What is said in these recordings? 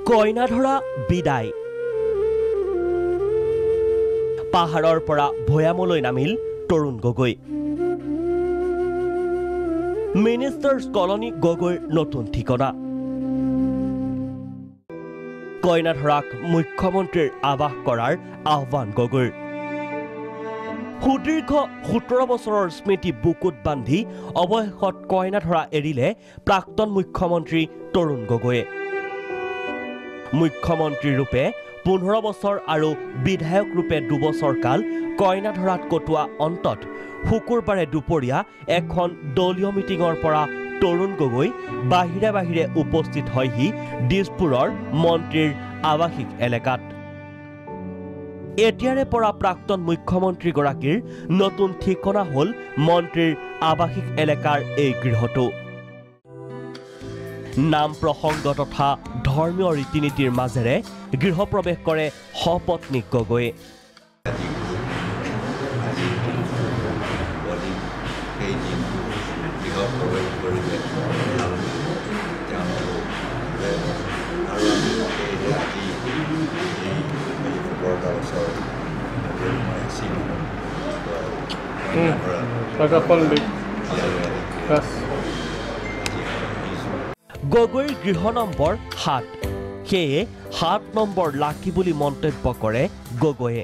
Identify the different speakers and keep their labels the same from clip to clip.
Speaker 1: কইনা ধৰা বিদায় পাহাৰৰ পৰা ভৈয়ামলৈ নামিল তৰুণ গগৈ মিনিষ্টাৰ্ছ কলনী গগৈৰ নতুন ঠিকনা কইনা ধৰাক মুখ্যমন্ত্ৰীৰ আবাস কৰাৰ আহ্বান গগৈৰ সুদীৰ্ঘ 17 বছৰৰ স্মৃতি বুকুত বান্ধি অৱশেষত কইনা ধৰা এৰিলে প্ৰাক্তন মুখ্যমন্ত্ৰী তৰুণ গগৈয়ে মুখ্যমন্ত্ৰী ৰূপে 15 বছৰ আৰু বিধায়ক ৰূপে 2 বছৰ কাল কইনা ধৰাত কটোৱা অন্তত শুকুৰবাৰে দুপৰীয়া এখন দলীয় মিটিঙৰ পৰা তৰুণ গগৈ বাহিৰে বাহিৰে উপস্থিত হয়হি দিছপুৰৰ মন্ত্ৰীৰ আৱাসিক এলেকাত এতিয়াৰে পৰা প্ৰাক্তন মুখ্যমন্ত্ৰীগৰাকীৰ নতুন ঠিকনা হ'ল মন্ত্ৰীৰ আৱাসিক এলেকাৰ এই গৃহটো নাম প্ৰসংগ তথা ধৰ্মীয় ৰীতি-নীতিৰ মাজেৰে গৃহপ্ৰৱেশ কৰে সপত্নীক গগৈয়ে গগৈৰ গৃহ নম্বৰ 7 সেয়ে 7 নম্বৰ লাকি বুলি মন্তব্য কৰে গগৈয়ে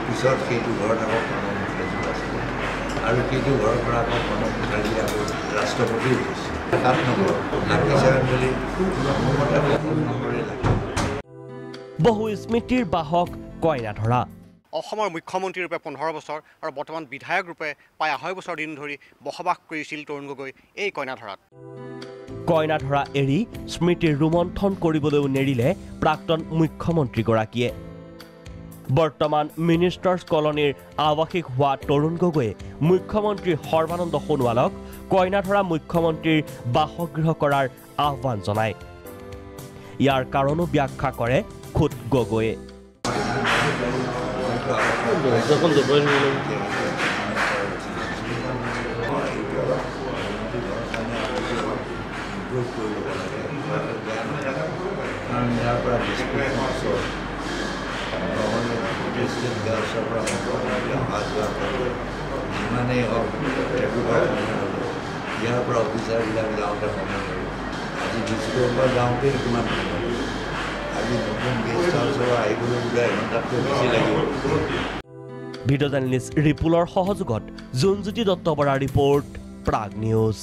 Speaker 2: পিছত সেইটো ঘৰত আকৌ প্ৰণৱ আছিল আৰু সেইটো ঘৰৰ পৰা আকৌ প্ৰণৱ মুখাৰ্জী আকৌ ৰাষ্ট্ৰপতি উঠিছে 7 নম্বৰ বুলি
Speaker 1: বহু স্মৃতিৰ বাহক কইনা ধৰা
Speaker 3: অসমৰ মুখ্যমন্ত্ৰী ৰূপে 15 বছৰ আৰু বৰ্তমান বিধায়ক ৰূপে প্ৰায় 2.5 বছৰ দিন ধৰি বসবাস কৰিছিল তৰুণ গগৈ এই কইনা ধৰাত
Speaker 1: কইনা ধৰা এৰি স্মৃতিৰ ৰোমন্থন কৰিবলৈও নেৰিলে প্ৰাক্তন মুখ্যমন্ত্ৰীগৰাকীয়ে বৰ্তমান মিনিষ্টাৰ্ছ কলনীৰ আৱাসিক হোৱা তৰুণ গগৈয়ে মুখ্যমন্ত্ৰী সৰ্বানন্দ সোণোৱালক কইনা ধৰা মুখ্যমন্ত্ৰীৰ বাসগৃহ কৰাৰ আহ্বান জনায় ইয়াৰ কাৰণো ব্যাখ্যা কৰে খুদ গগৈয়ে
Speaker 2: যিমানেই হওক ইয়াৰ পৰা অফিচাৰবিলাক যাওঁতে সময় লাগে আজি ডিষ্ট্ৰিক্টৰ পৰা যাওঁতে কিমান সময় আজি নতুন গেষ্ট হাউচৰ আহিবলৈ বোলে এঘণ্টাতকৈ বেছি লাগিব
Speaker 1: ভিডিঅ' জাৰ্নেলিষ্ট ৰিপুলৰ সহযোগত জোনজ্যোতি দত্ত বৰাৰ ৰিপৰ্ট প্ৰাগ নিউজ